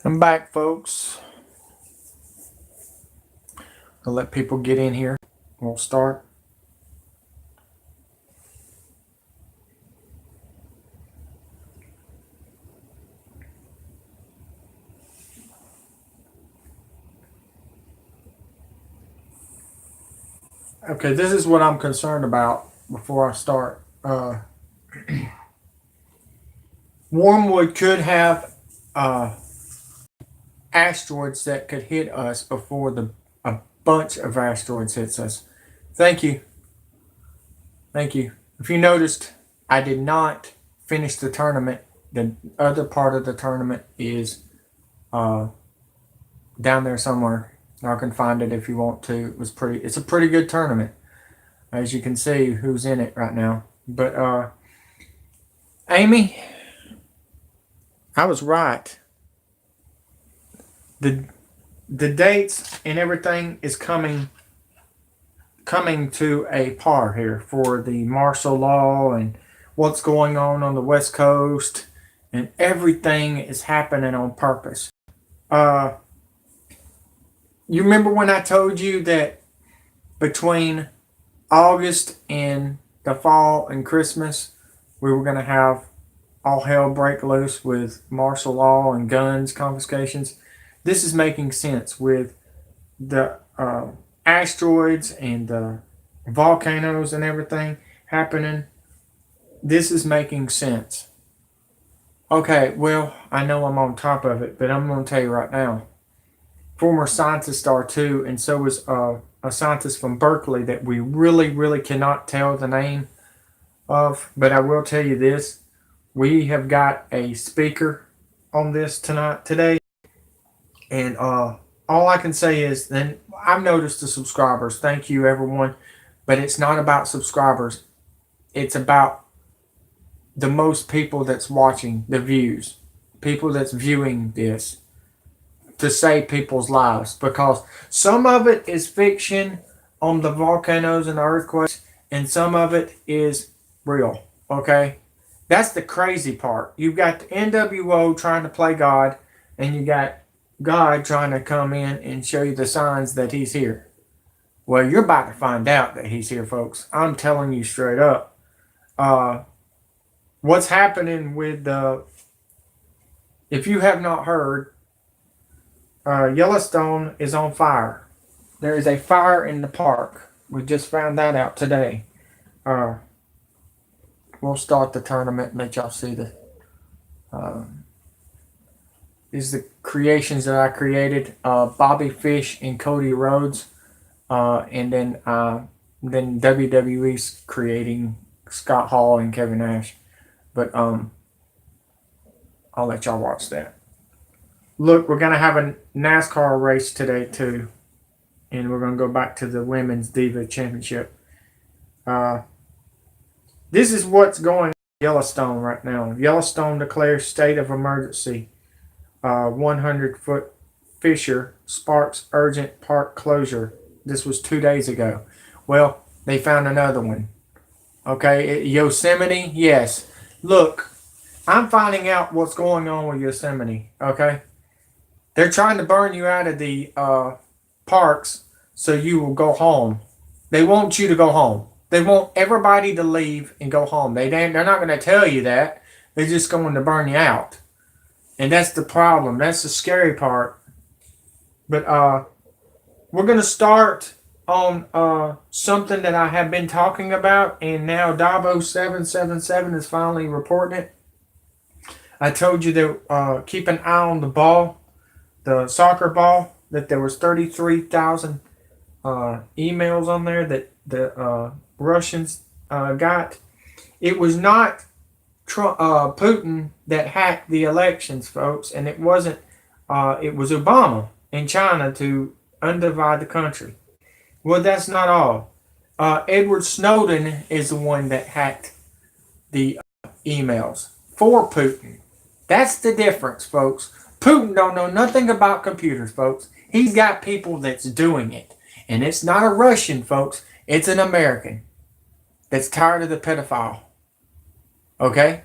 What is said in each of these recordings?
I'm back, folks. I'll let people get in here. We'll start. Okay, this is what I'm concerned about before I start. Wormwood could have asteroids that could hit us before a bunch of asteroids hits us. Thank you. Thank you. If you noticed, I did not finish the tournament. The other part of the tournament is down there somewhere. I can find it if you want to. It's a pretty good tournament. As you can see who's in it right now. But Amy, I was right. The dates and everything is coming to a par here for the martial law and what's going on the West Coast, and everything is happening on purpose. You remember when I told you that between August and the fall and Christmas, we were going to have all hell break loose with martial law and guns confiscations? This is making sense with the asteroids and the volcanoes and everything happening. This is making sense. Okay, well, I know I'm on top of it, but I'm going to tell you right now. Former scientists are too, and so is a scientist from Berkeley that we really cannot tell the name of. But I will tell you this. We have got a speaker on this today. And all I can say is, then I've noticed the subscribers. Thank you, everyone. But it's not about subscribers. It's about the most people that's watching, the views. People that's viewing this to save people's lives. Because some of it is fiction on the volcanoes and the earthquakes, and some of it is real. Okay? That's the crazy part. You've got the NWO trying to play God, and you got God trying to come in and show you the signs that he's here. Well, you're about to find out that he's here, folks. I'm telling you straight up. What's happening with if you have not heard, Yellowstone is on fire. There is a fire in the park. We just found that out today. We'll start the tournament and let y'all see the these are the creations that I created. Bobby Fish and Cody Rhodes. And then WWE's creating Scott Hall and Kevin Nash. But I'll let y'all watch that. Look, we're going to have a NASCAR race today too. And we're going to go back to the Women's Diva Championship. This is what's going on in Yellowstone right now. Yellowstone declares state of emergency. 100-foot fissure sparks urgent park closure. This was 2 days ago. Well, they found another one. Okay, Yosemite, yes. Look, I'm finding out what's going on with Yosemite. Okay, they're trying to burn you out of the parks so you will go home. They want you to go home. They want everybody to leave and go home. They're not going to tell you that. They're just going to burn you out. And that's the problem. That's the scary part. But we're going to start on something that I have been talking about, and now Dabo777 is finally reporting it. I told you that keep an eye on the ball, the soccer ball, that there was 33,000 emails on there that the Russians got. It was not Putin that hacked the elections, folks, and it wasn't. It was Obama in China to undivide the country. Well, that's not all. Edward Snowden is the one that hacked the emails for Putin. That's the difference, folks. Putin don't know nothing about computers, folks. He's got people that's doing it. And it's not a Russian, folks. It's an American that's tired of the pedophile. Okay?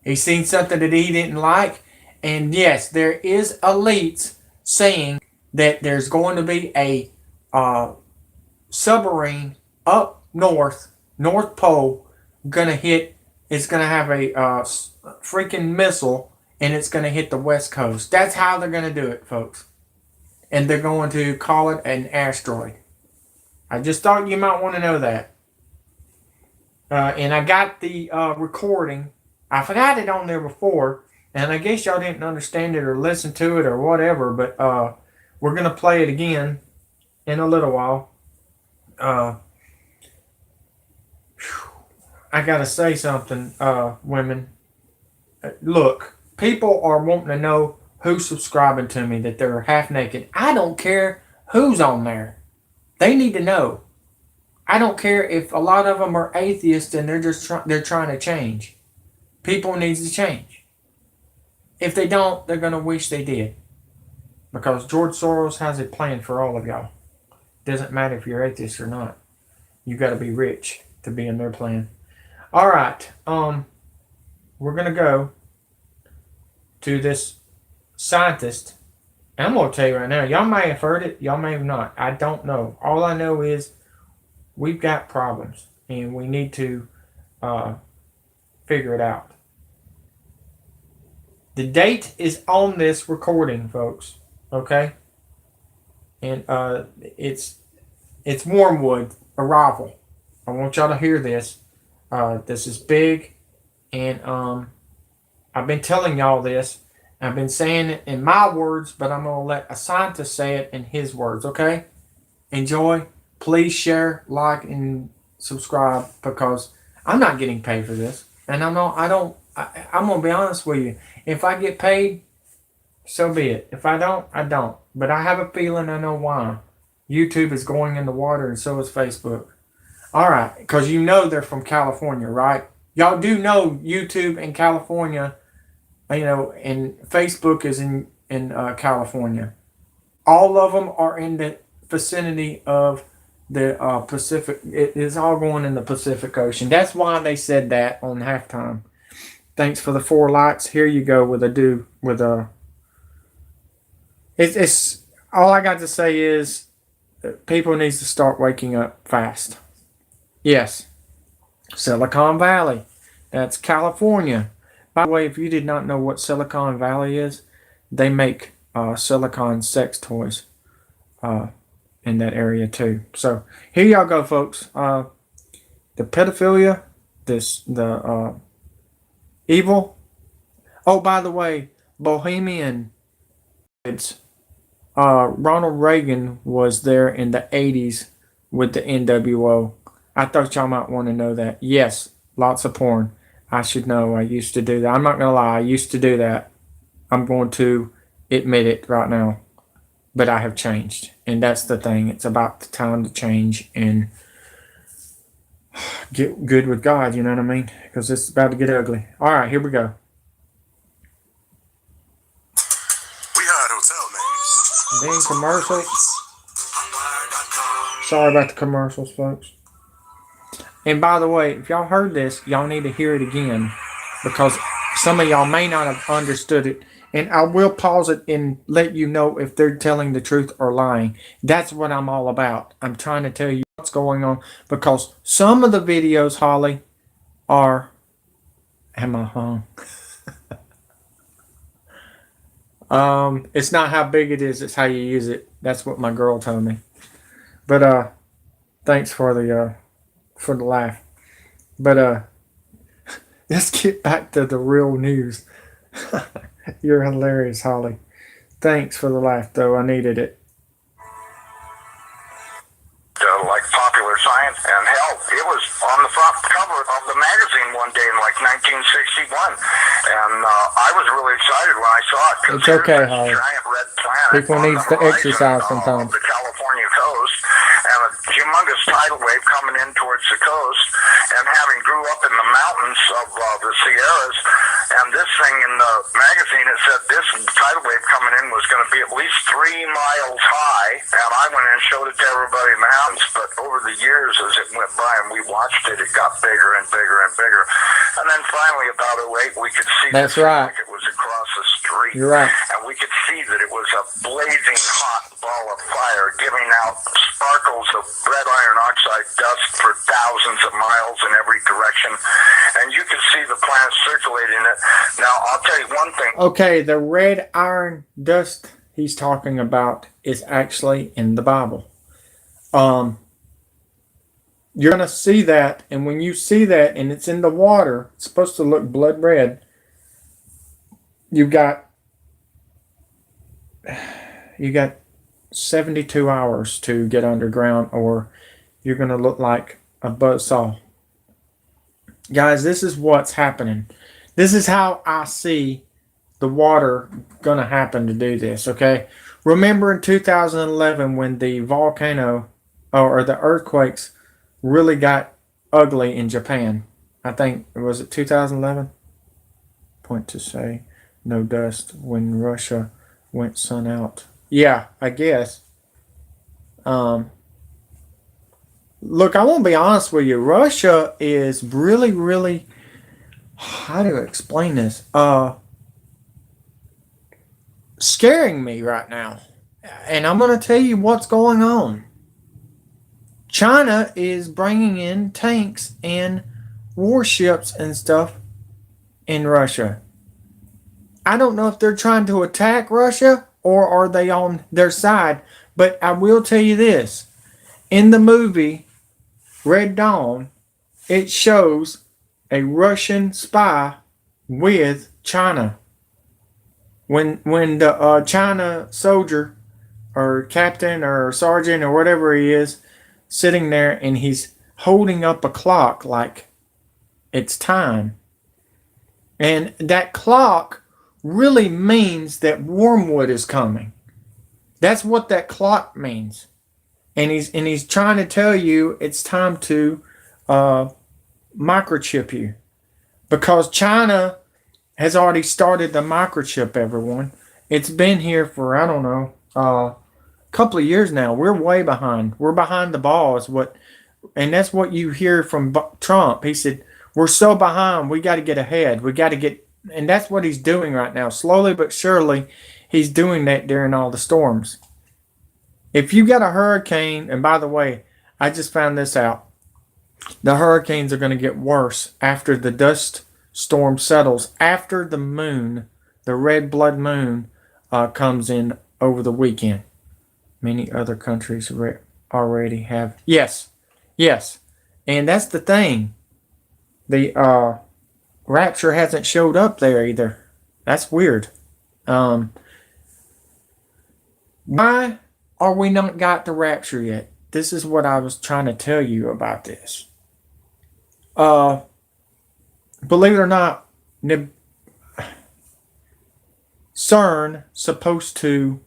He seen something that he didn't like, And yes, there is elites saying that there's going to be a submarine up North Pole, gonna hit. It's gonna have a freaking missile, and it's gonna hit the West Coast. That's how they're gonna do it, folks. And they're going to call it an asteroid. I just thought you might want to know that. And I got the recording. I forgot it on there before, and I guess y'all didn't understand it or listen to it or whatever. But we're gonna play it again in a little while. I gotta say something, women. Look, people are wanting to know who's subscribing to me, that they're half naked. I don't care who's on there. They need to know. I don't care if a lot of them are atheists and they're trying to change. People need to change. If they don't, they're gonna wish they did. Because George Soros has a plan for all of y'all. Doesn't matter if you're atheist or not. You got to be rich to be in their plan. All right. We're gonna go to this scientist. And I'm gonna tell you right now. Y'all may have heard it. Y'all may have not. I don't know. All I know is we've got problems, and we need to figure it out. The date is on this recording, folks. Okay. And it's Wormwood arrival. I want y'all to hear this. This is big, and I've been telling y'all this. I've been saying it in my words, but I'm gonna let a scientist say it in his words. Okay? Enjoy. Please share, like, and subscribe, because I'm not getting paid for this, and I'm gonna be honest with you. If I get paid, so be it. If I don't, I don't. But I have a feeling I know why. YouTube is going in the water, and so is Facebook. All right, because you know they're from California, right? Y'all do know YouTube in California, and Facebook is in California. All of them are in the vicinity of the Pacific. It is all going in the Pacific Ocean. That's why they said that on halftime. Thanks for the 4 likes. Here you go with a. It's all I got to say is people need to start waking up fast. Yes, Silicon Valley. That's California. By the way, if you did not know what Silicon Valley is, they make silicone sex toys in that area too. So here y'all go, folks. The pedophilia, the evil. Oh, by the way, Bohemian. Ronald Reagan was there in the 80s with the NWO. I thought y'all might want to know that. Yes, lots of porn. I should know. I used to do that. I'm not going to lie. I used to do that. I'm going to admit it right now. But I have changed. And that's the thing. It's about the time to change and get good with God. You know what I mean? Because it's about to get ugly. All right, here we go. Then commercials. Sorry about the commercials, folks. And by the way, if y'all heard this, y'all need to hear it again, because some of y'all may not have understood it. And I will pause it and let you know if they're telling the truth or lying. That's what I'm all about. I'm trying to tell you what's going on, because some of the videos, Holly, are... Am I hung? It's not how big it is, it's how you use it. That's what my girl told me. But thanks for the laugh. But let's get back to the real news. You're hilarious, Holly. Thanks for the laugh, though. I needed it. Like Popular Science and Health. It was on the front cover of the magazine one day in like 1961. And I was really excited when I saw it. It's okay, Holly. Giant red planet. People need to exercise sometimes. The California coast, and a humongous tidal wave coming in towards the coast, and having grew up in the mountains of the Sierras, and this thing in the magazine, it said this tidal wave coming in was going to be at least 3 miles high, and I went in and showed it to everybody in the mountains. But over the years, as it went by and we watched it, it got bigger and bigger and bigger, and then finally about 2008 we could see that's right. Like it was across the street. street. You're right. And we could see that it was a blazing hot ball of fire giving out sparkles of red iron oxide dust for thousands of miles in every direction. And you could see the planet circulating it. Now, I'll tell you one thing. Okay, the red iron dust he's talking about is actually in the Bible. You're going to see that, and when you see that and it's in the water, it's supposed to look blood red. You got 72 hours to get underground, or you're going to look like a buzzsaw. Guys, this is what's happening. This is how I see the water going to happen to do this, okay? Remember in 2011 when the volcano or the earthquakes really got ugly in Japan? I think, was it 2011? Point to say no dust when Russia went sun out. Yeah, I guess. Look, I won't be honest with you. Russia is really, really, how do I explain this? Scaring me right now. And I'm going to tell you what's going on. China is bringing in tanks and warships and stuff in Russia. I don't know if they're trying to attack Russia or are they on their side. But I will tell you this. In the movie Red Dawn, it shows a Russian spy with China. When the China soldier or captain or sergeant or whatever he is sitting there and he's holding up a clock like it's time. And that clock really means that Wormwood is coming. That's what that clock means. And he's trying to tell you it's time to microchip you. Because China has already started the microchip, everyone. It's been here for, I don't know, a couple of years now. We're way behind. We're behind the ball, and that's what you hear from Trump. He said, we're so behind, we got to get ahead. And that's what he's doing right now. Slowly but surely, he's doing that during all the storms. If you got a hurricane, and by the way, I just found this out. The hurricanes are going to get worse after the dust storm settles, after the moon, the red blood moon, comes in over the weekend. Many other countries already have. Yes. And that's the thing. The rapture hasn't showed up there either. That's weird. Why are we not got the rapture yet? This is what I was trying to tell you about this. Believe it or not, CERN supposed to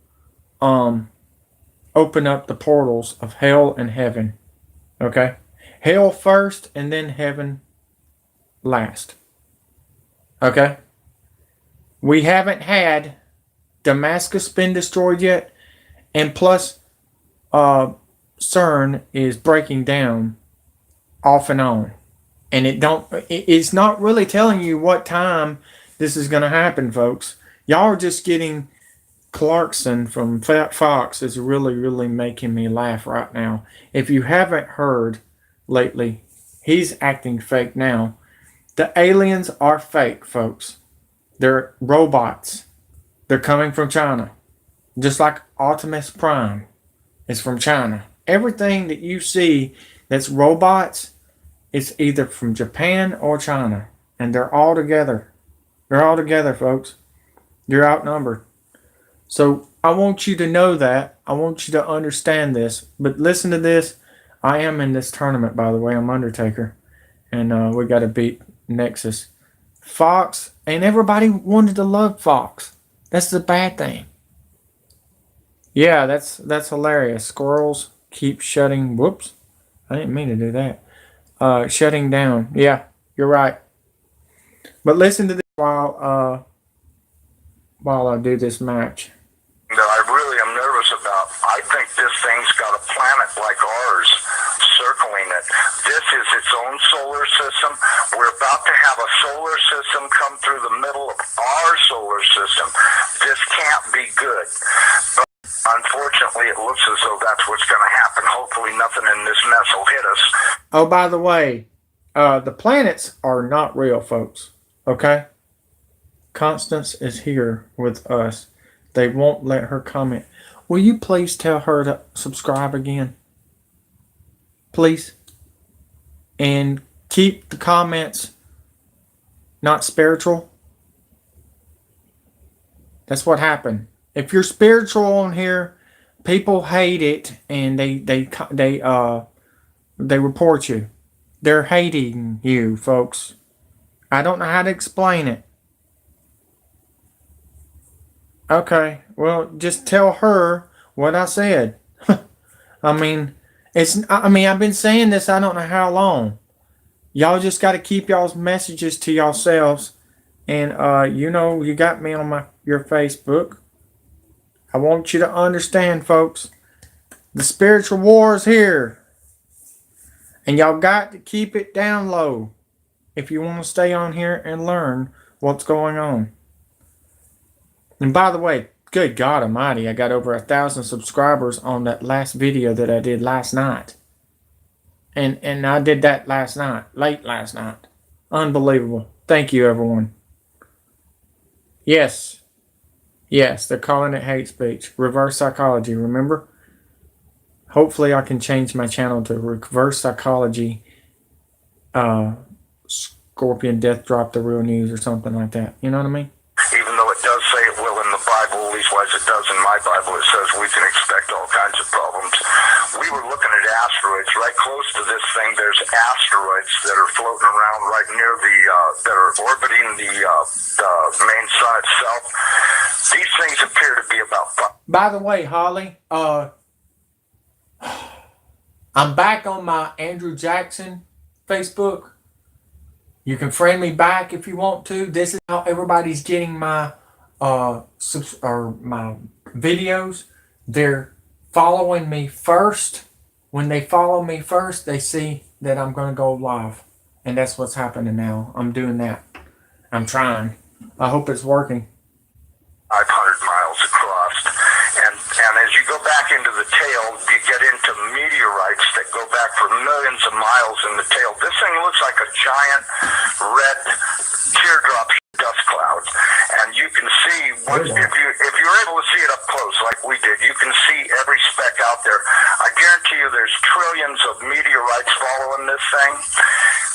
open up the portals of hell and heaven. Okay? Hell first and then heaven last. Okay? We haven't had Damascus been destroyed yet, and plus CERN is breaking down off and on. And it's not really telling you what time this is going to happen, folks. Y'all are just getting Clarkson from Fat Fox is really, really making me laugh right now. If you haven't heard lately, he's acting fake now. The aliens are fake, folks. They're robots. They're coming from China. Just like Optimus Prime is from China. Everything that you see that's robots, it's either from Japan or China. And they're all together. They're all together, folks. You're outnumbered. So I want you to know that. I want you to understand this. But listen to this. I am in this tournament, by the way. I'm Undertaker. And we got to beat Nexus. Fox, and everybody wanted to love Fox. That's the bad thing. Yeah, that's hilarious. Squirrels keep shutting. Whoops. I didn't mean to do that. Shutting down. Yeah, you're right. But listen to this while I do this match. That I really am nervous about. I think this thing's got a planet like ours circling it. This is its own solar system. We're about to have a solar system come through the middle of our solar system. this can't be good. But unfortunately, it looks as though that's what's going to happen. Hopefully nothing in this mess will hit us. Oh, by the way, the planets are not real, folks. Okay? Constance is here with us. They won't let her comment. Will you please tell her to subscribe again? Please? And keep the comments not spiritual. That's what happened. If you're spiritual on here, people hate it and they report you. They're hating you, folks. I don't know how to explain it. Okay, well, just tell her what I said. I mean, I've been saying this I don't know how long. Y'all just got to keep y'all's messages to yourselves. And you got me on your Facebook. I want you to understand, folks. The spiritual war is here. And y'all got to keep it down low if you want to stay on here and learn what's going on. And by the way, good God Almighty, I got over 1,000 subscribers on that last video that I did last night. And I did that last night, late last night. Unbelievable. Thank you, everyone. Yes, they're calling it hate speech. Reverse psychology, remember? Hopefully I can change my channel to Reverse Psychology Scorpion Death Drop the Real News or something like that. You know what I mean? Even though it does say it will in the Bible, at least wise it does in my Bible, it says we can expect all kinds of problems. We were looking at asteroids right close to this thing. There's asteroids that are floating around right near that are orbiting the main sun itself. These things appear to be about... By the way, Holly, I'm back on my Andrew Jackson Facebook. You can friend me back if you want to. This is how everybody's getting my my videos. They're following me first. When they follow me first, they see that I'm going to go live. And that's what's happening now. I'm doing that. I'm trying. I hope it's working. 500 miles across. And as you go back into the tail, you get into meteorites that go back for millions of miles in the tail. This thing looks like a giant red teardrop dust cloud. And you can see, if you're able to see it up close like we did, you can see every speck out there. I guarantee you there's trillions of meteorites following this thing.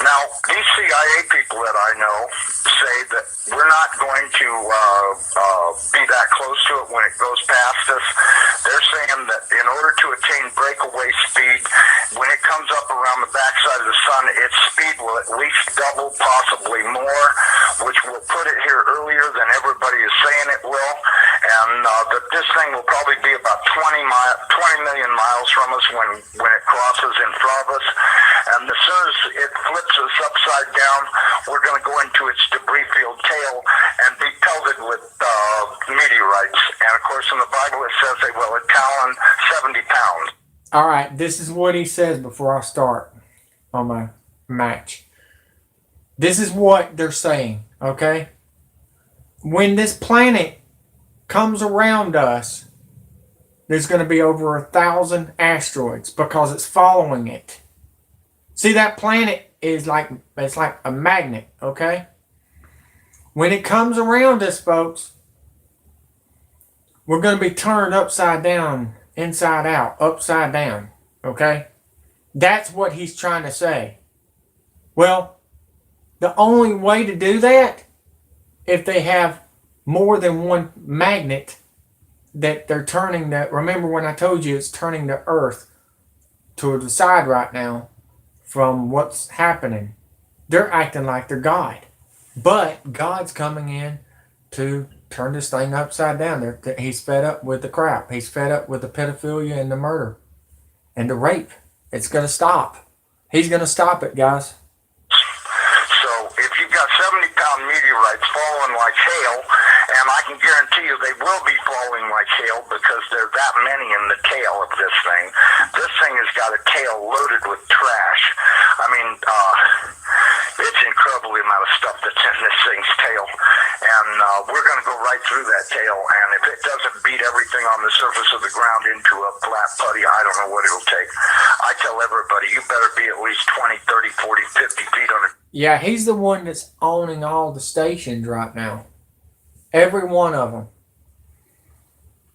Now, these CIA people that I know say that we're not going to be that close to it when it goes past us. They're saying that in order to attain breakaway speed, when it comes up around the backside of the sun, its speed will at least double, possibly more, which will put it here earlier than everybody is saying it will. And that this thing will probably be about 20 million miles from us when it crosses in front of us. And as soon as it flips us upside down, we're going to go into its debris-filled tail and be pelted with meteorites. And of course, in the Bible, it says they will talon 70 pounds. All right, this is what he says before I start on my match. This is what they're saying, okay? When this planet comes around us, there's going to be over 1,000 asteroids because it's following it. See, that planet is like a magnet, okay? When it comes around us, folks, we're going to be turned upside down, inside out, upside down, okay? That's what he's trying to say. Well, the only way to do that, if they have more than one magnet that they're turning that, remember when I told you it's turning the Earth to the side right now from what's happening. They're acting like they're God. But God's coming in to turn this thing upside down. He's fed up with the crap. He's fed up with the pedophilia and the murder and the rape. It's going to stop. He's going to stop it, guys. So if you've got 70-pound meteorites falling like hail, and I can guarantee you they will be falling like hail because there are that many in the tail of this thing. This thing has got a tail loaded with trash. I mean, it's incredible the amount of stuff that's in this thing's tail. And and we're going to go right through that tail. And if it doesn't beat everything on the surface of the ground into a flat putty, I don't know what it'll take. I tell everybody, you better be at least 20, 30, 40, 50 feet under. Yeah, he's the one that's owning all the stations right now. Every one of them.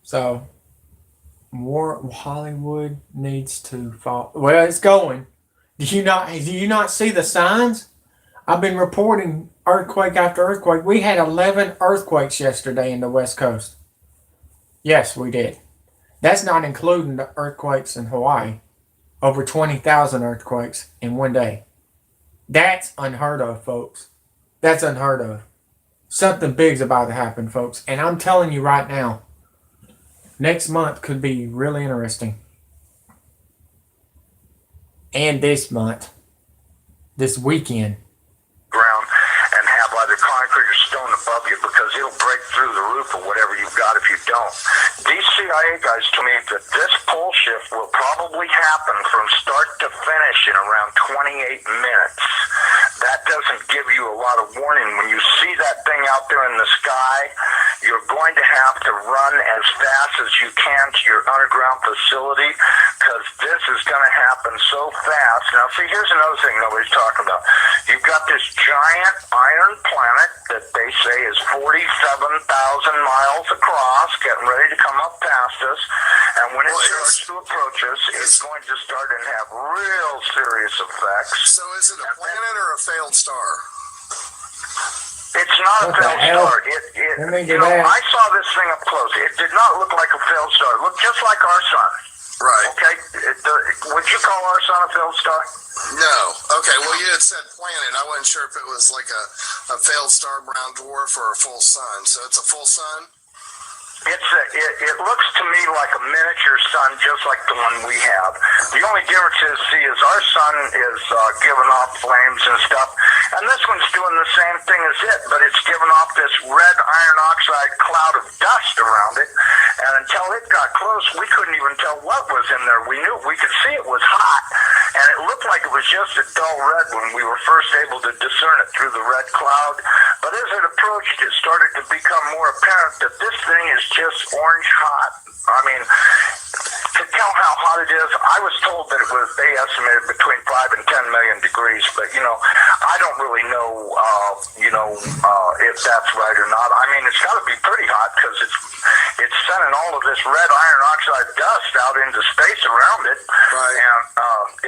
So, more Hollywood needs to fall. Well, it's going. Do you not see the signs? I've been reporting earthquake after earthquake. We had 11 earthquakes yesterday in the West Coast. Yes, we did. That's not including the earthquakes in Hawaii. Over 20,000 earthquakes in one day. That's unheard of, folks. That's unheard of. Something big's about to happen, folks. And I'm telling you right now, next month could be really interesting. And this month. This weekend. Ground and have either concrete or stone above you, because it'll break through the roof or whatever you've got if you don't. These CIA guys told me that this pole shift will probably happen from start to finish in around 28 minutes. That doesn't give you a lot of warning. When you see that thing out there in the sky, you're going to have to run as fast as you can to your underground facility, because this is going to happen so fast. Now, see, here's another thing nobody's talking about. You've got this giant iron planet that they say is 47,000 miles across, getting ready to come up past us, and when it starts to approach us, it's going to start and have real serious effects. So is it a planet or a failed star? It's not a failed star. I saw this thing up close. It did not look like a failed star. It looked just like our sun. Right. Okay? Would you call our sun a failed star? No. Okay, well, you had said planet. I wasn't sure if it was like a failed star, brown dwarf, or a full sun. So it's a full sun? It looks to me like a miniature sun, just like the one we have. The only difference is our sun is giving off flames and stuff, and this one's doing the same thing as it, but it's giving off this red iron oxide cloud of dust around it, and until it got close, we couldn't even tell what was in there. We could see it was hot, and it looked like it was just a dull red when we were first able to discern it through the red cloud, but as it approached, it started to become more apparent that this thing is just orange hot. I mean, to tell how hot it is, I was told that they estimated between 5 and 10 million degrees, but, I don't really know, if that's right or not. I mean, it's got to be pretty hot, because it's sending all of this red iron oxide dust out into space around it. Right. And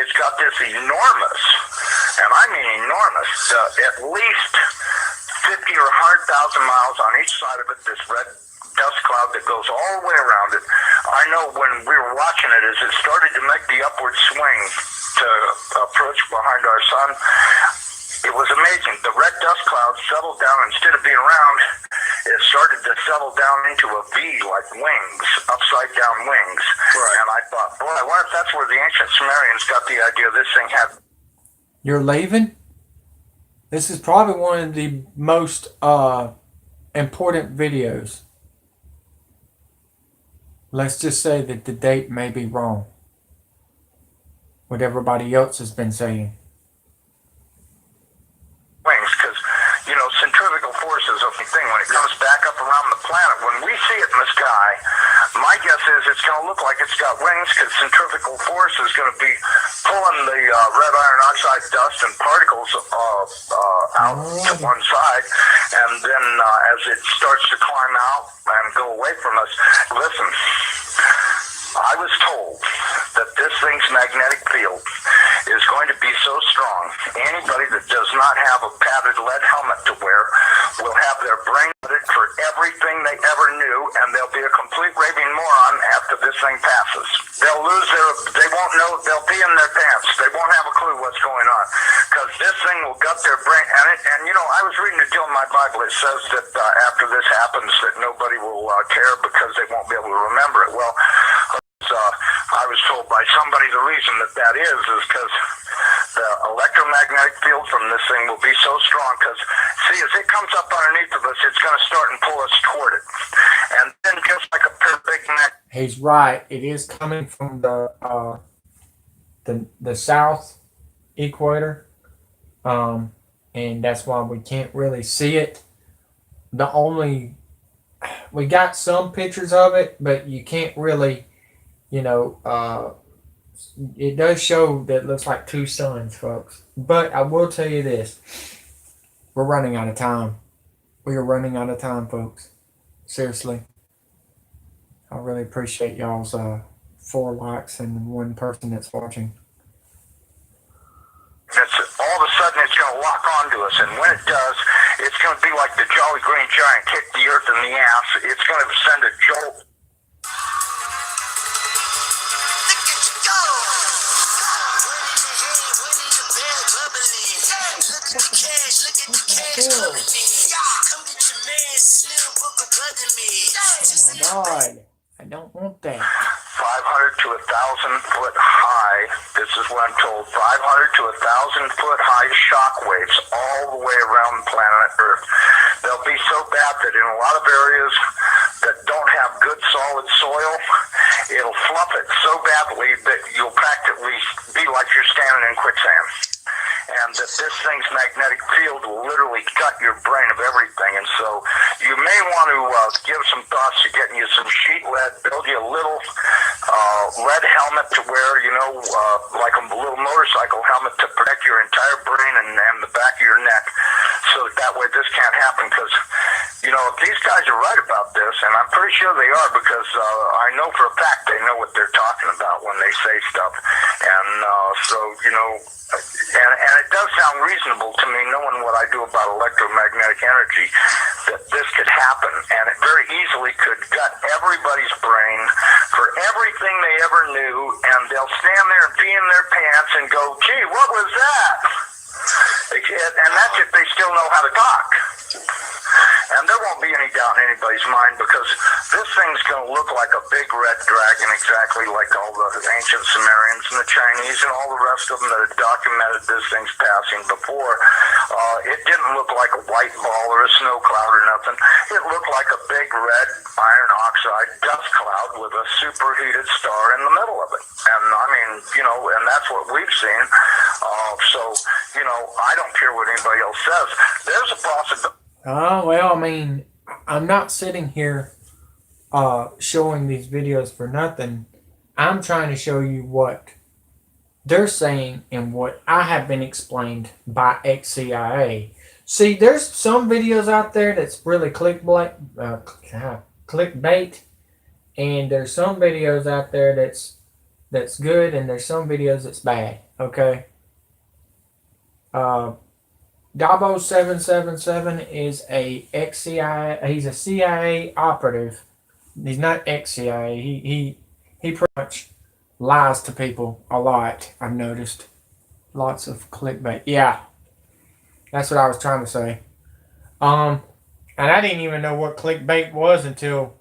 it's got this enormous, and I mean enormous, at least 50 or 100,000 miles on each side of it, this red dust cloud that goes all the way around it. I know when we were watching it, as it started to make the upward swing to approach behind our sun, it was amazing. The red dust cloud settled down. Instead of being round, it started to settle down into a V, like wings, upside down wings. Right. And I thought, boy, I wonder if that's where the ancient Sumerians got the idea this thing had. You're leaving? This is probably one of the most important videos. Let's just say that the date may be wrong. What everybody else has been saying. Wings, because, centrifugal force is a thing. When it comes back up around the planet, when we see it in the sky, my guess is it's going to look like it's got wings, because centrifugal force is going to be pulling the red iron oxide dust and particles out to one side, and then as it starts to climb out and go away from us, listen, I was told that this thing's magnetic field is going to be so strong, anybody that does not have a padded lead helmet to wear will have their brain flooded for everything they ever knew, and they'll be a complete raving moron after this thing passes. They won't know, they'll be in their pants. They won't have a clue what's going on, because this thing will gut their brain. And I was reading a deal in my Bible. It says that after this happens, that nobody will care because they won't be able to remember it. Well, I was told by somebody the reason that is because the electromagnetic field from this thing will be so strong, because, see, as it comes up underneath of us, it's going to start and pull us toward it. And then just like a perfect magnet. He's right. It is coming from the south equator, and that's why we can't really see it. the only, we got some pictures of it, but you can't really, it does show that it looks like two suns, folks. But I will tell you this, we're running out of time. We are running out of time, folks. Seriously. I really appreciate y'all's 4 likes and 1 person that's watching. All of a sudden it's going to lock onto us, and when it does, it's going to be like the Jolly Green Giant kicked the earth in the ass. It's going to send a jolt. Look at you go! One in the head, one in the bed, bubbling. Look at the cash, look at the cash coming in. Come get your man, Slim Book of Brother Me. Oh my God. I don't want that. 500 to 1,000 foot high. This is what I'm told. 500 to 1,000 foot high shock waves all the way around planet Earth. They'll be so bad that in a lot of areas that don't have good solid soil, it'll fluff it so badly that you'll practically be like you're standing in quicksand. And that this thing's magnetic field will literally gut your brain of everything. And so you may want to give some thoughts to getting you some sheet lead, build you a little lead helmet to wear, like a little motorcycle helmet to protect your entire brain and the back of your neck. So that way this can't happen, because, if these guys are right about this, and I'm pretty sure they are, because I know for a fact they know what they're talking about when they say stuff. And and it does sound reasonable to me, knowing what I do about electromagnetic energy, that this could happen. And it very easily could gut everybody's brain for everything they ever knew, and they'll stand there and pee in their pants and go, gee, what was that? And that's if they still know how to talk. And there won't be any doubt in anybody's mind, because this thing's going to look like a big red dragon, exactly like all the ancient Sumerians and the Chinese and all the rest of them that had documented this thing's passing before. It didn't look like a white ball or a snow cloud or nothing. It looked like a big red iron oxide dust cloud with a superheated star in the middle of it. And I mean, and that's what we've seen. I don't care what anybody else says. There's a possibility. Well, I mean, I'm not sitting here showing these videos for nothing. I'm trying to show you what they're saying and what I have been explained by ex-CIA. See, there's some videos out there that's really clickbait, and there's some videos out there that's good, and there's some videos that's bad. Okay. Dabo 777 is a ex-CIA. He's a CIA operative. He's not ex-CIA. He pretty much lies to people a lot. I've noticed lots of clickbait. Yeah, that's what I was trying to say. And I didn't even know what clickbait was until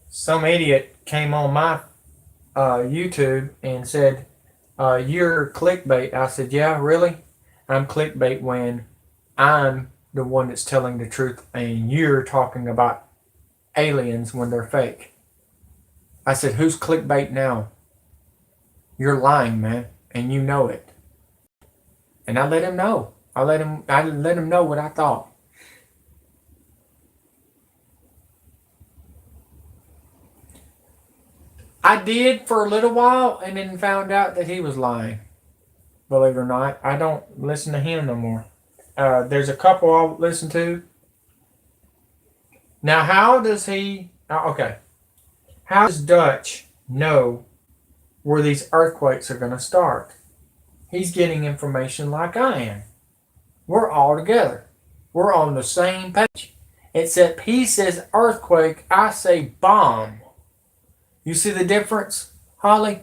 some idiot came on my YouTube and said, "You're clickbait." I said, "Yeah, really? I'm clickbait when I'm the one that's telling the truth and you're talking about aliens when they're fake." I said, "Who's clickbait now? You're lying, man, and you know it." And I let him know. I let him know what I thought. I did for a little while and then found out that he was lying. Believe it or not, I don't listen to him no more. There's a couple I'll listen to. Now, how does he... Okay. How does Dutch know where these earthquakes are going to start? He's getting information like I am. We're all together. We're on the same page. Except he says earthquake, I say bomb. You see the difference, Holly?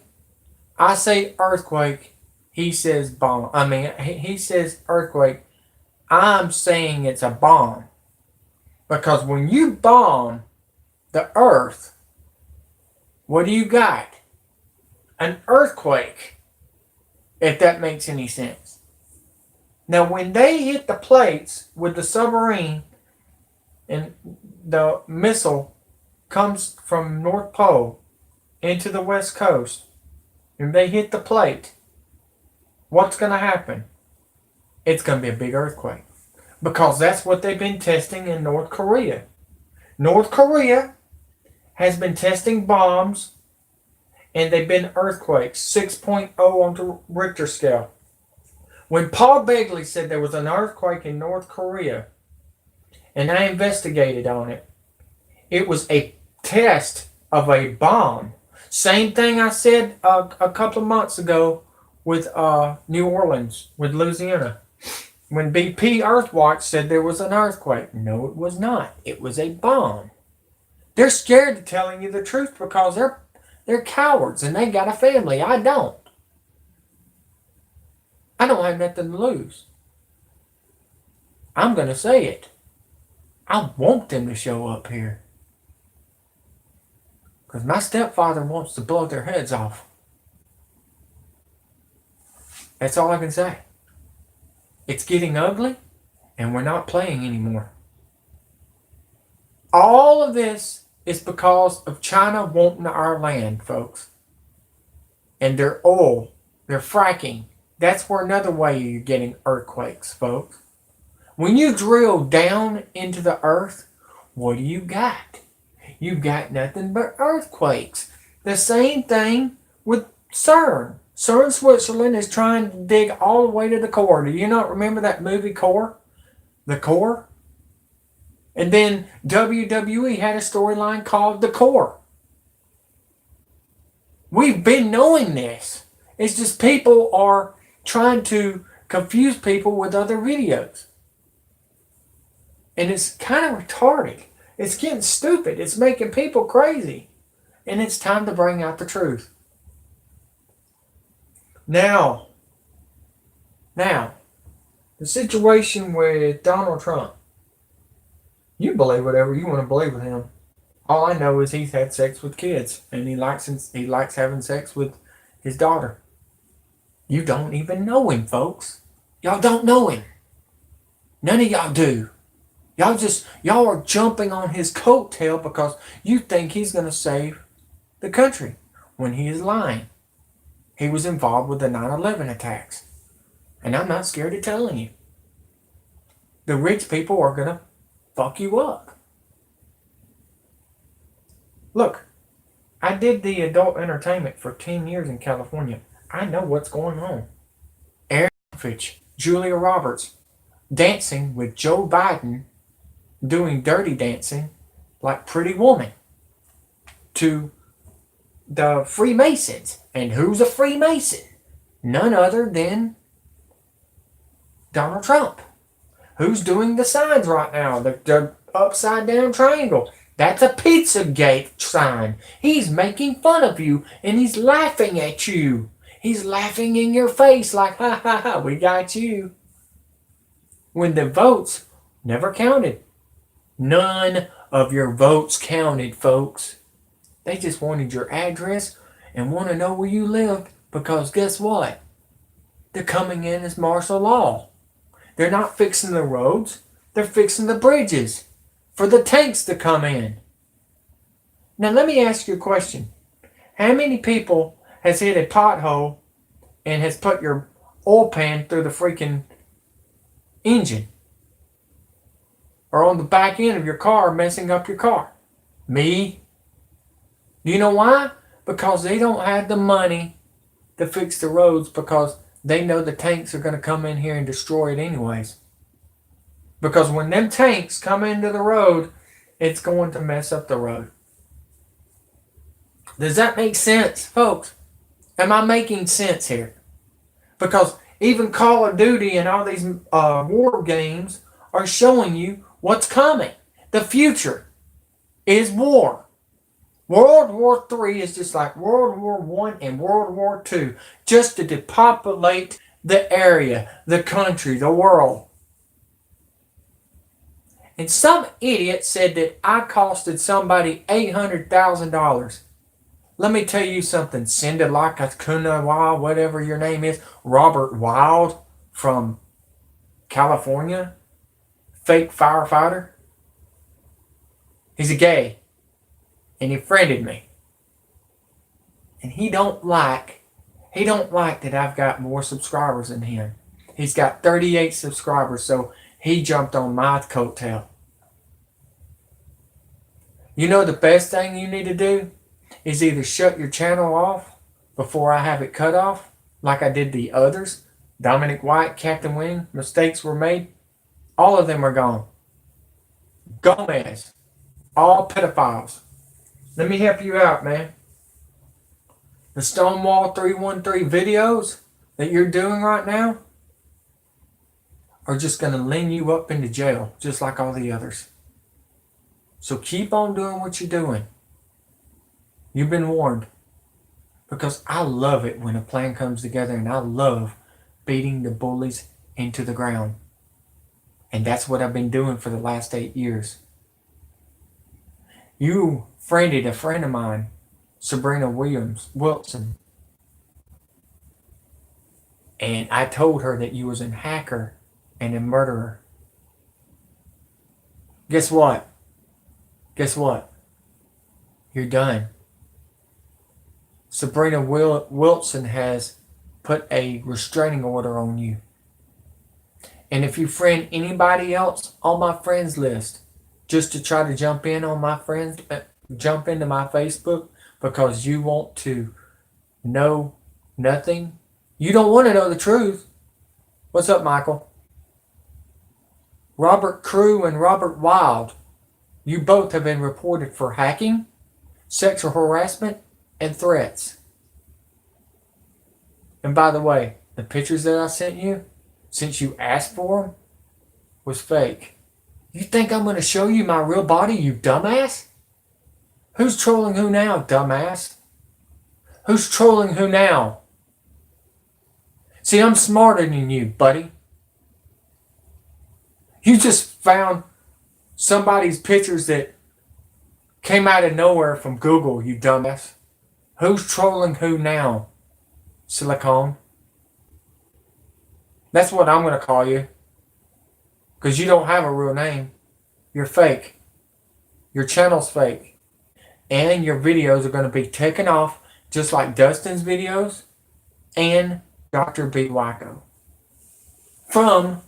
I say earthquake. He says bomb. He says earthquake. I'm saying it's a bomb. Because when you bomb the earth, what do you got? An earthquake. If that makes any sense. Now, when they hit the plates with the submarine and the missile comes from North Pole into the West Coast, and they hit the plate, what's going to happen? It's going to be a big earthquake. because that's what they've been testing in North Korea. North Korea has been testing bombs, and they've been earthquakes, 6.0 on the Richter scale. When Paul Begley said there was an earthquake in North Korea, and I investigated on it, it was a test of a bomb. Same thing I said a couple of months ago with New Orleans, with Louisiana. When BP Earthwatch said there was an earthquake. No, it was not. It was a bomb. They're scared of telling you the truth because they're cowards and they got a family. I don't. I don't have nothing to lose. I'm going to say it. I want them to show up here. Because my stepfather wants to blow their heads off. That's all I can say. It's getting ugly, and we're not playing anymore. All of this is because of China wanting our land, folks. And their oil, their fracking. That's where another way you're getting earthquakes, folks. When you drill down into the earth, what do you got? You've got nothing but earthquakes. The same thing with CERN. CERN, Switzerland is trying to dig all the way to the core. Do you not remember that movie Core? The Core? And then WWE had a storyline called The Core. We've been knowing this. It's just people are trying to confuse people with other videos. And it's kind of retarded. It's getting stupid. It's making people crazy. And it's time to bring out the truth. Now, the situation with Donald Trump. You believe whatever you want to believe with him. All I know is he's had sex with kids. And he likes having sex with his daughter. You don't even know him, folks. Y'all don't know him. None of y'all do. Y'all are jumping on his coattail because you think he's going to save the country when he is lying. He was involved with the 9/11 attacks. And I'm not scared of telling you. The rich people are going to fuck you up. Look, I did the adult entertainment for 10 years in California. I know what's going on. Aaron Fitch, Julia Roberts, dancing with Joe Biden, doing dirty dancing like Pretty Woman to the Freemasons. And who's a Freemason? None other than Donald Trump. Who's doing the signs right now? The upside down triangle. That's a Pizzagate sign. He's making fun of you and he's laughing at you. He's laughing in your face like, ha ha ha, we got you. When the votes never counted. None of your votes counted, folks. They just wanted your address and want to know where you lived because guess what? They're coming in as martial law. They're not fixing the roads. They're fixing the bridges for the tanks to come in. Now let me ask you a question. How many people has hit a pothole and has put your oil pan through the freaking engine? Or on the back end of your car messing up your car? Me? Do you know why? Because they don't have the money to fix the roads because they know the tanks are going to come in here and destroy it anyways. Because when them tanks come into the road, it's going to mess up the road. Does that make sense, folks? Am I making sense here? Because even Call of Duty and all these war games are showing you what's coming. The future is war. World War III is just like World War I and World War II. Just to depopulate the area, the country, the world. And some idiot said that I costed somebody $800,000. Let me tell you something. Cinda Lakakuna, whatever your name is, Robert Wild from California, fake firefighter. He's a gay. And he friended me. And he don't like that I've got more subscribers than him. He's got 38 subscribers, so he jumped on my coattail. You know the best thing you need to do is either shut your channel off before I have it cut off, like I did the others. Dominic White, Captain Wing, mistakes were made. All of them are gone. Gomez, all pedophiles. Let me help you out, man. The Stonewall 313 videos that you're doing right now are just going to lean you up into jail, just like all the others. So keep on doing what you're doing. You've been warned. Because I love it when a plan comes together, and I love beating the bullies into the ground. And that's what I've been doing for the last 8 years. You friended a friend of mine, Sabrina Wilson. And I told her that you was a hacker and a murderer. Guess what? Guess what? You're done. Sabrina Wilson has put a restraining order on you. And if you friend anybody else on my friends list, just to try to jump into my Facebook because you want to know nothing, you don't want to know the truth. What's up, Michael? Robert Crew and Robert Wild, you both have been reported for hacking, sexual harassment, and threats. And by the way, the pictures that I sent you, since you asked for them, was fake. You think I'm going to show you my real body, you dumbass? Who's trolling who now, dumbass? Who's trolling who now? See, I'm smarter than you, buddy. You just found somebody's pictures that came out of nowhere from Google, you dumbass. Who's trolling who now, Silicone? That's what I'm going to call you. Because you don't have a real name. You're fake. Your channel's fake. And your videos are going to be taken off just like Dustin's videos and Dr. Wwe2k18 from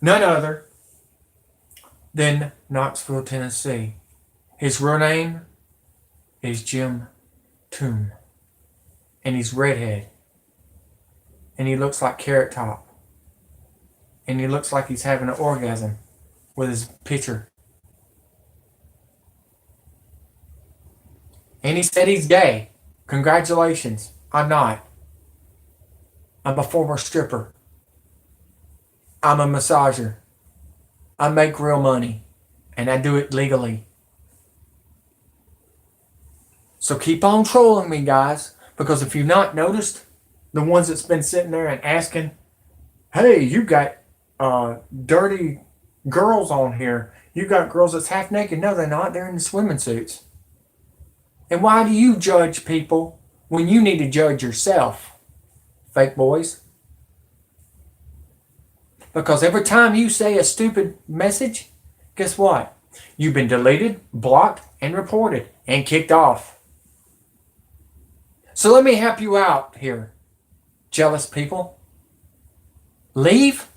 none other than Knoxville, Tennessee. His real name is Jim Toon. And he's redhead. And he looks like Carrot Top. And he looks like he's having an orgasm with his picture. And he said he's gay. Congratulations. I'm not. I'm a former stripper. I'm a massager. I make real money. And I do it legally. So keep on trolling me, guys. Because if you've not noticed, the ones that's been sitting there and asking, hey, you got dirty girls on here. You got girls that's half naked. No, they're not. They're in the swimming suits. And why do you judge people when you need to judge yourself, fake boys? Because every time you say a stupid message, guess what? You've been deleted, blocked, and reported, and kicked off. So let me help you out here, jealous people. Leave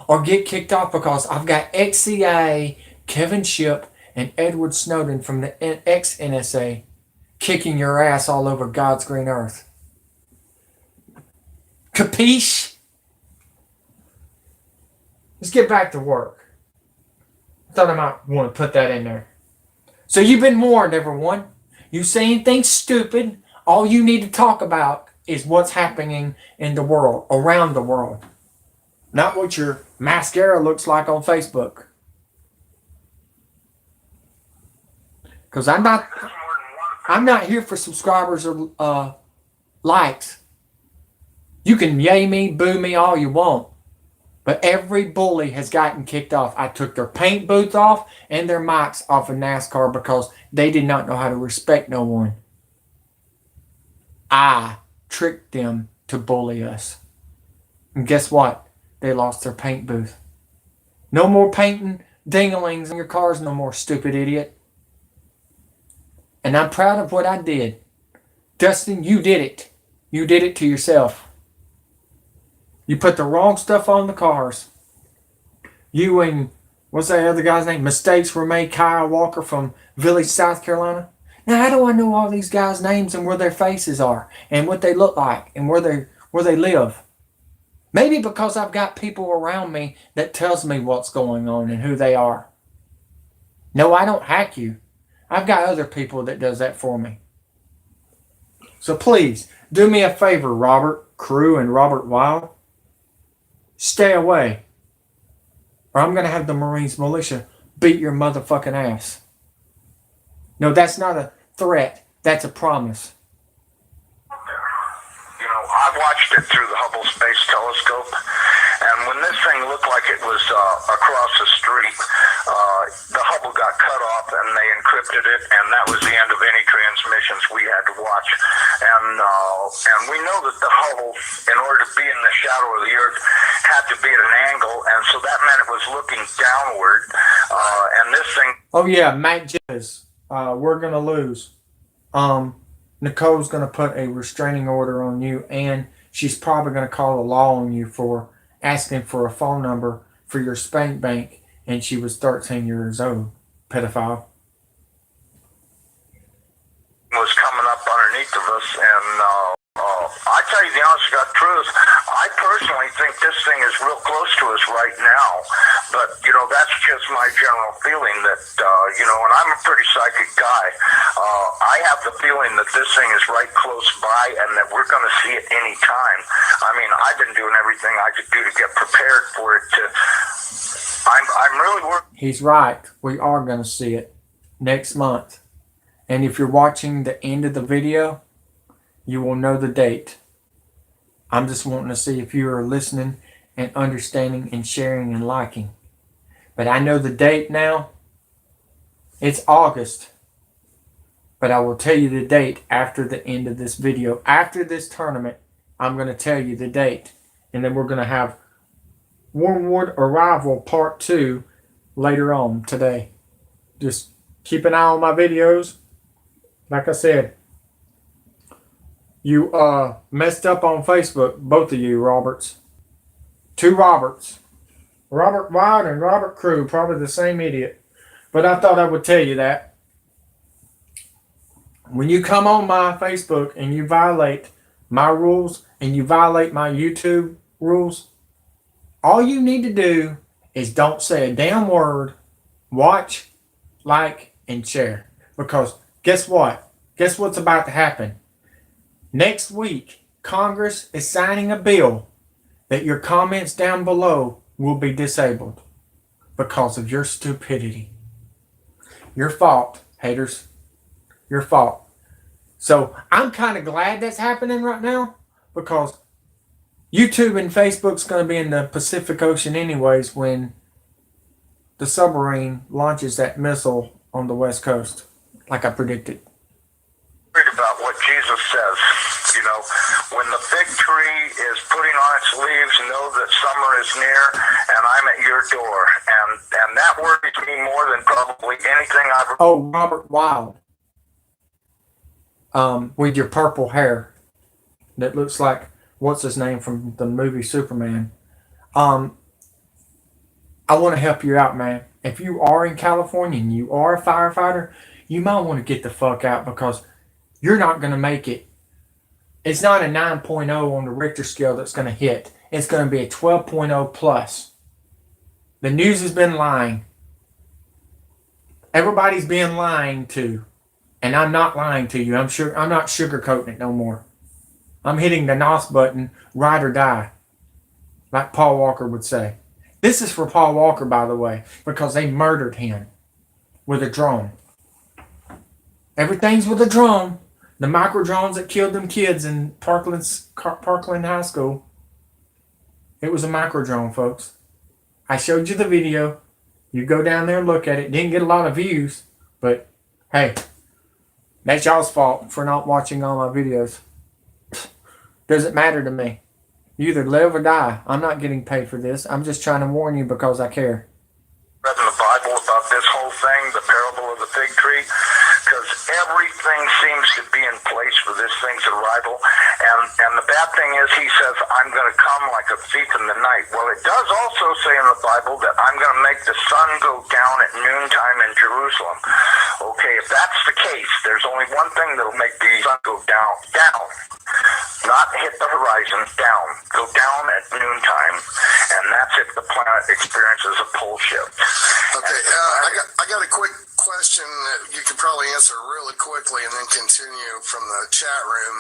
or get kicked off, because I've got ex-CIA, Kevin Shipp, and Edward Snowden from the ex-NSA kicking your ass all over God's green earth. Capiche? Let's get back to work. I thought I might want to put that in there. So you've been warned, everyone. You say anything stupid, all you need to talk about is what's happening in the world, around the world. Not what your mascara looks like on Facebook. Because I'm not here for subscribers or likes. You can yay me, boo me all you want. But every bully has gotten kicked off. I took their paint booths off and their mics off of NASCAR because they did not know how to respect no one. I tricked them to bully us. And guess what? They lost their paint booth. No more painting dinglings in your cars no more, stupid idiot. And I'm proud of what I did. Dustin, you did it. You did it to yourself. You put the wrong stuff on the cars. You and What's that other guy's name? Mistakes Were Made, Kyle Walker from Village, South Carolina. Now, how do I know all these guys' names and where their faces are and what they look like and where they live? Maybe because I've got people around me that tells me what's going on and who they are. No, I don't hack you. I've got other people that does that for me. So please, do me a favor, Robert Crew and Robert Wild. Stay away. Or I'm going to have the Marines militia beat your motherfucking ass. No, that's not a threat. That's a promise. You know, I watched it through the Hubble Space Telescope, and when this thing looked like it was across the street, the Hubble got cut off and they encrypted it, and that was the end of any transmissions we had to watch. And we know that the Hubble, in order to be in the shadow of the Earth, had to be at an angle, and so that meant it was looking downward. And this thing. Oh yeah, Matt Jizz. We're gonna lose. Nicole's gonna put a restraining order on you, and she's probably gonna call the law on you for asking for a phone number for your spank bank, and she was 13 years old. Pedophile. Was coming up underneath of us, and I tell you the honest to God truth, I personally think this thing is real close to us right now, but you know, that's just my general feeling that you know, and I'm a pretty psychic guy, I have the feeling that this thing is right close by and that we're going to see it any time. I mean, I've been doing everything I could do to get prepared for it. I'm really worried. He's right. We are going to see it next month. And if you're watching the end of the video, you will know the date. I'm just wanting to see if you are listening and understanding and sharing and liking. But I know the date now. It's August. But I will tell you the date after the end of this video. After this tournament, I'm going to tell you the date. And then we're going to have Wormwood Arrival Part 2 later on today. Just keep an eye on my videos. Like I said, you messed up on Facebook, both of you Roberts. Two Roberts. Robert Wild and Robert Crew, probably the same idiot. But I thought I would tell you that. When you come on my Facebook and you violate my rules and you violate my YouTube rules, all you need to do is don't say a damn word, watch, like, and share. Because guess what? Guess what's about to happen? Next week, Congress is signing a bill that your comments down below will be disabled because of your stupidity. Your fault, haters. Your fault. So I'm kind of glad that's happening right now because YouTube and Facebook's going to be in the Pacific Ocean anyways when the submarine launches that missile on the West Coast, like I predicted. Worried about what Jesus says. You know, when the fig tree is putting on its leaves, know that summer is near, and I'm at your door. And that worries me more than probably anything I've. Oh, Robert Wild. With your purple hair that looks like what's his name from the movie Superman. I want to help you out, man. If you are in California and you are a firefighter, you might want to get the fuck out because you're not going to make it. It's not a 9.0 on the Richter scale that's going to hit. It's going to be a 12.0 plus. The news has been lying. Everybody's being lying to. And I'm not lying to you. I'm not sugarcoating it no more. I'm hitting the NOS button, ride or die. Like Paul Walker would say. This is for Paul Walker, by the way, because they murdered him with a drone. Everything's with a drone. The micro drones that killed them kids in Parkland High School. It was a micro drone, folks. I showed you the video. You go down there and look at it. Didn't get a lot of views, but hey, that's y'all's fault for not watching all my videos. Doesn't matter to me. You either live or die. I'm not getting paid for this. I'm just trying to warn you because I care. Read in the Bible about this whole thing, the parable of the fig tree, because everything seems to be in place for this thing's arrival. And the bad thing is, he says, I'm going to come like a thief in the night. Well, it does also say in the Bible that I'm going to make the sun go down at noontime in Jerusalem. Okay, if that's the case, there's only one thing that'll make the sun go down. Not hit the horizon, down. Go down at noontime. And that's if the planet experiences a pole shift. Okay, I got a quick question that you could probably answer really quickly and then continue from the chat room.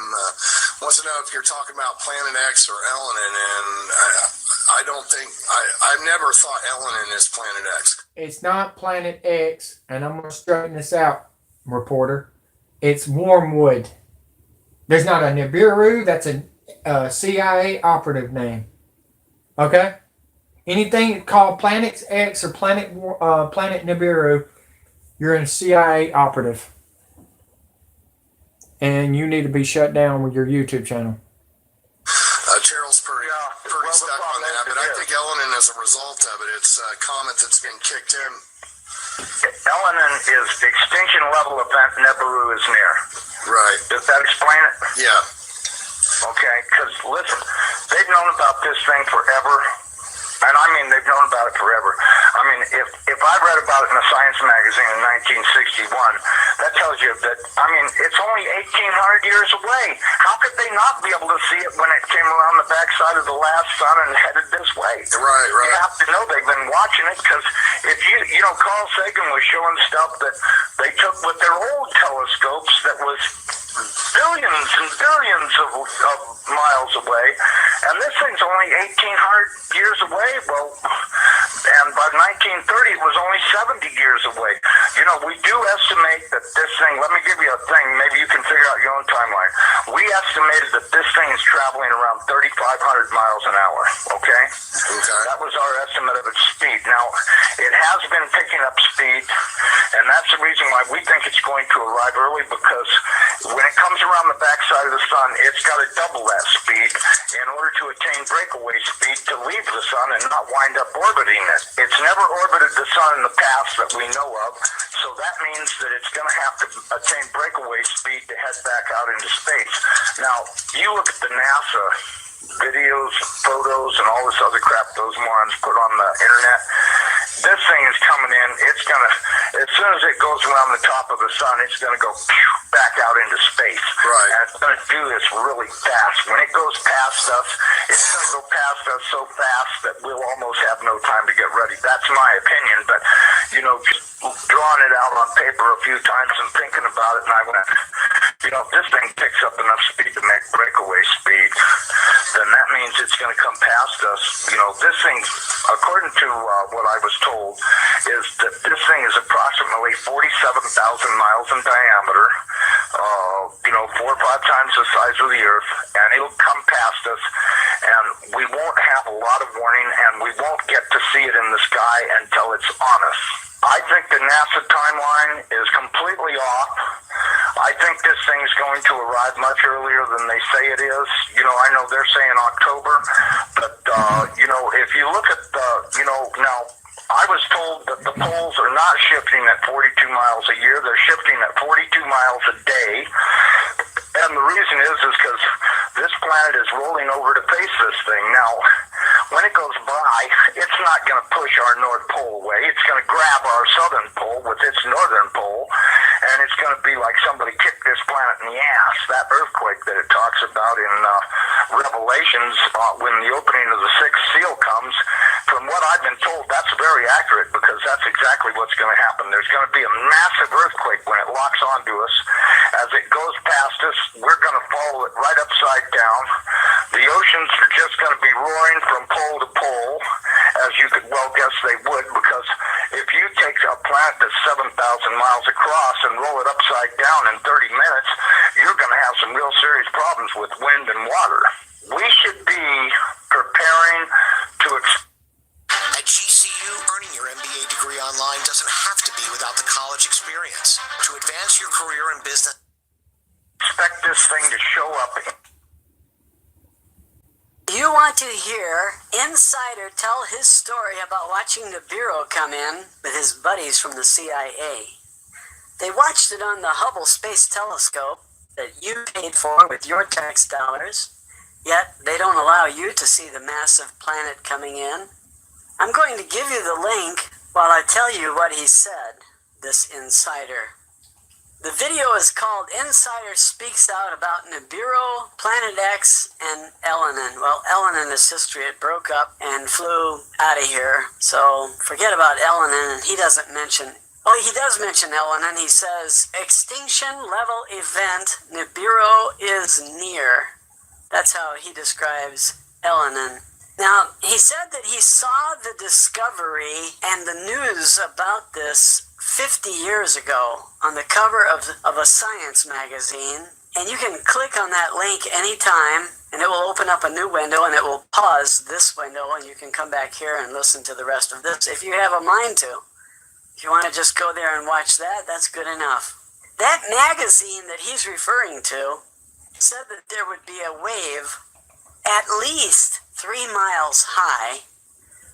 Wants to know if you're talking about Planet X or Elenin, and I don't think, I've never thought Elenin is Planet X. It's not Planet X, and I'm going to straighten this out, reporter. It's Wormwood. There's not a Nibiru. That's a CIA operative name. Okay? Anything called Planet X or Planet Nibiru, you're a CIA operative. And you need to be shut down with your YouTube channel. Cheryl's pretty stuck on that, but I think Elenin is a result of it. It's a comet that's been kicked in. Elenin is the extinction level event Nibiru is near. Right. Does that explain it? Yeah. Okay, because listen, they've known about this thing forever. And I mean, they've known about it forever. I mean, if I read about it in a science magazine in 1961, that tells you that, I mean, it's only 1,800 years away. How could they not be able to see it when it came around the backside of the last sun and headed this way? Right. You have to know they've been watching it, because if you know, Carl Sagan was showing stuff that they took with their old telescopes that was billions and billions of miles away, and this thing's only 1,800 years away. Well, and by 1930 it was only 70 years away. You know, we do estimate that this thing, let me give you a thing, maybe you can figure out your own timeline. We estimated that this thing is traveling around 3,500 miles an hour, okay? That was our estimate of its speed. Now, it has been picking up speed, and that's the reason why we think it's going to arrive early, because when it comes around the backside of the sun, it's got to double that speed in order to attain breakaway speed to leave the sun and not wind up orbiting it. It's never orbited the sun in the past that we know of, so that means that it's going to have to attain breakaway speed to head back out into space. Now, you look at the NASA videos, photos, and all this other crap those morons put on the internet. This thing is coming in. It's going to, as soon as it goes around the top of the sun, it's going to go back out into space. Right. And it's going to do this really fast. When it goes past us, it's going to go past us so fast that we'll almost have no time to get ready. That's my opinion, but, you know, just drawing it out on paper a few times and thinking about it, and I went, you know, if this thing picks up enough speed to make breakaway speed, then that means it's going to come past us. You know, this thing, according to what I was told, is that this thing is approximately 47,000 miles in diameter, you know, 4 or 5 times the size of the Earth, and it'll come past us, and we won't have a lot of warning, and we won't get to see it in the sky until it's on us. I think the NASA timeline is completely off. I think this thing's going to arrive much earlier than they say it is. You know, I know they're saying October, but, you know, if you look at the, you know, now, I was told that the poles are not shifting at 42 miles a year. They're shifting at 42 miles a day. And the reason is because this planet is rolling over to face this thing. Now, when it goes by, it's not going to push our North Pole away. It's going to grab our Southern Pole with its Northern Pole, and it's going to be like somebody kicked this planet in the ass. That earthquake that it talks about in Revelations, when the opening of the sixth seal comes, from what I've been told, that's very accurate, because that's exactly what's going to happen. There's going to be a massive earthquake when it locks onto us. As it goes past us, we're going to follow it right upside down. The oceans are just going to be roaring from pole to pole, as you could well guess they would, because if you take a planet that's 7,000 miles across and roll it upside down in 30 minutes, you're going to have some real serious problems with wind and water. We should be preparing to At GCU, earning your MBA degree online doesn't have to be without the college experience. To advance your career in business, expect this thing to show up. You want to hear Insider tell his story about watching Nibiru come in with his buddies from the CIA. They watched it on the Hubble Space Telescope that you paid for with your tax dollars, yet they don't allow you to see the massive planet coming in. I'm going to give you the link while I tell you what he said, this insider. The video is called Insider Speaks Out About Nibiru, Planet X, and Elenin. Well, Elenin is history. It broke up and flew out of here. So forget about Elenin, and he doesn't mention... Oh, he does mention Elenin. He says, extinction level event, Nibiru is near. That's how he describes Elenin. Now, he said that he saw the discovery and the news about this 50 years ago on the cover of a science magazine, and you can click on that link anytime and it will open up a new window and it will pause this window and you can come back here and listen to the rest of this if you have a mind to. If you want to just go there and watch that, that's good enough. That magazine that he's referring to said that there would be a wave at least 3 miles high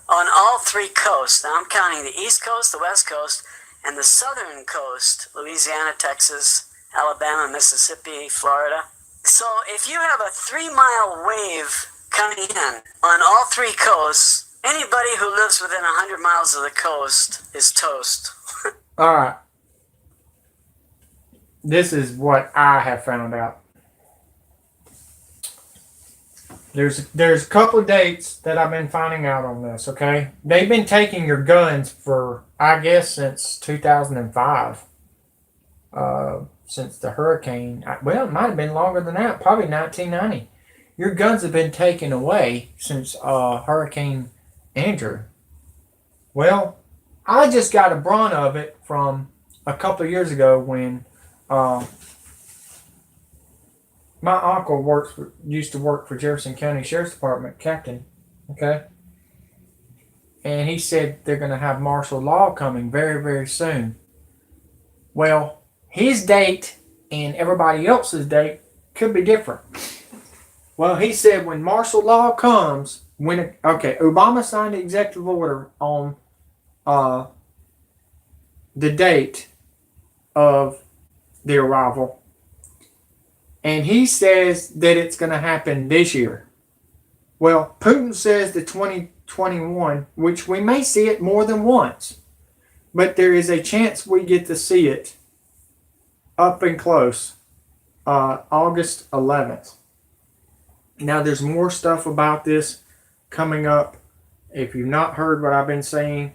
on all 3 coasts. Now I'm counting the East Coast, the West Coast, and the southern coast, Louisiana, Texas, Alabama, Mississippi, Florida. So if you have a 3-mile wave coming in on all 3 coasts, anybody who lives within 100 miles of the coast is toast. All right. This is what I have found out. There's a couple of dates that I've been finding out on this, okay? They've been taking your guns for, I guess, since 2005. Since the hurricane. Well, it might have been longer than that. Probably 1990. Your guns have been taken away since Hurricane Andrew. Well, I just got a brunt of it from a couple of years ago when... my uncle used to work for Jefferson County Sheriff's Department, captain, okay? And he said they're going to have martial law coming very, very soon. Well, his date and everybody else's date could be different. Well, he said when martial law comes, Obama signed the executive order on the date of the arrival. And he says that it's going to happen this year. Well, Putin says the 2021, which we may see it more than once. But there is a chance we get to see it up and close, August 11th. Now, there's more stuff about this coming up. If you've not heard what I've been saying,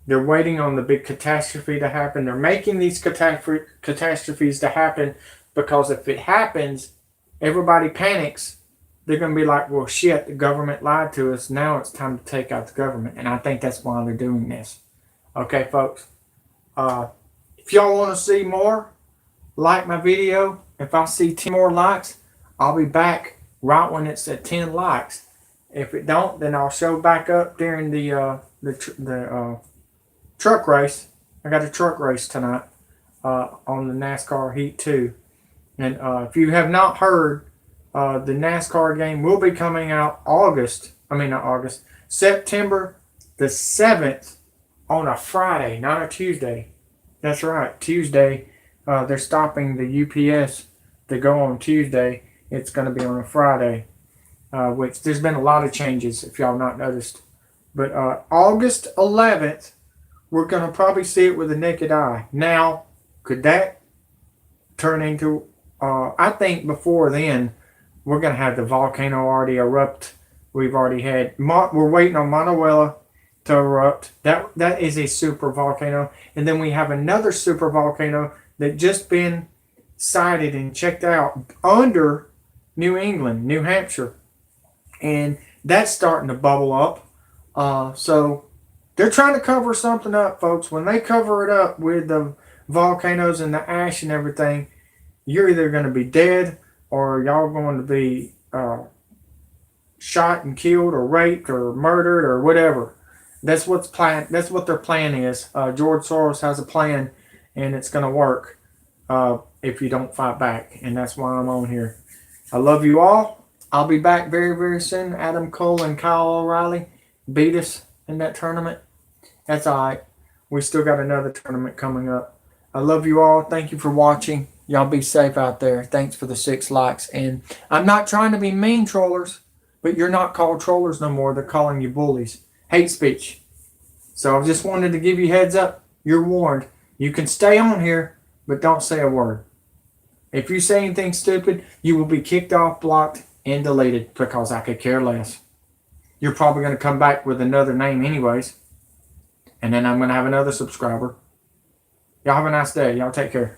they're waiting on the big catastrophe to happen. They're making these catastrophes to happen because if it happens, everybody panics. They're going to be like, well, shit, the government lied to us. Now it's time to take out the government. And I think that's why they're doing this. Okay, folks. If y'all want to see more, like my video. If I see 10 more likes, I'll be back right when it's at 10 likes. If it don't, then I'll show back up during the truck race. I got a truck race tonight on the NASCAR Heat 2. And if you have not heard, the NASCAR game will be coming out September the 7th on a Friday, not a Tuesday. That's right, Tuesday. They're stopping the UPS to go on Tuesday. It's going to be on a Friday, which there's been a lot of changes if y'all not noticed. But August 11th, we're going to probably see it with the naked eye. Now, could that turn into... I think before then, we're going to have the volcano already erupt. We've already had... we're waiting on Mauna Loa to erupt. That is a super volcano. And then we have another super volcano that just been sighted and checked out under New England, New Hampshire. And that's starting to bubble up. So they're trying to cover something up, folks. When they cover it up with the volcanoes and the ash and everything, you're either going to be dead or y'all going to be shot and killed or raped or murdered or whatever. That's what their plan is. George Soros has a plan, and it's going to work if you don't fight back. And that's why I'm on here. I love you all. I'll be back very, very soon. Adam Cole and Kyle O'Reilly beat us in that tournament. That's all right. We still got another tournament coming up. I love you all. Thank you for watching. Y'all be safe out there. Thanks for the 6 likes. And I'm not trying to be mean, trollers, but you're not called trollers no more. They're calling you bullies. Hate speech. So I just wanted to give you heads up. You're warned. You can stay on here, but don't say a word. If you say anything stupid, you will be kicked off, blocked, and deleted because I could care less. You're probably going to come back with another name anyways. And then I'm going to have another subscriber. Y'all have a nice day. Y'all take care.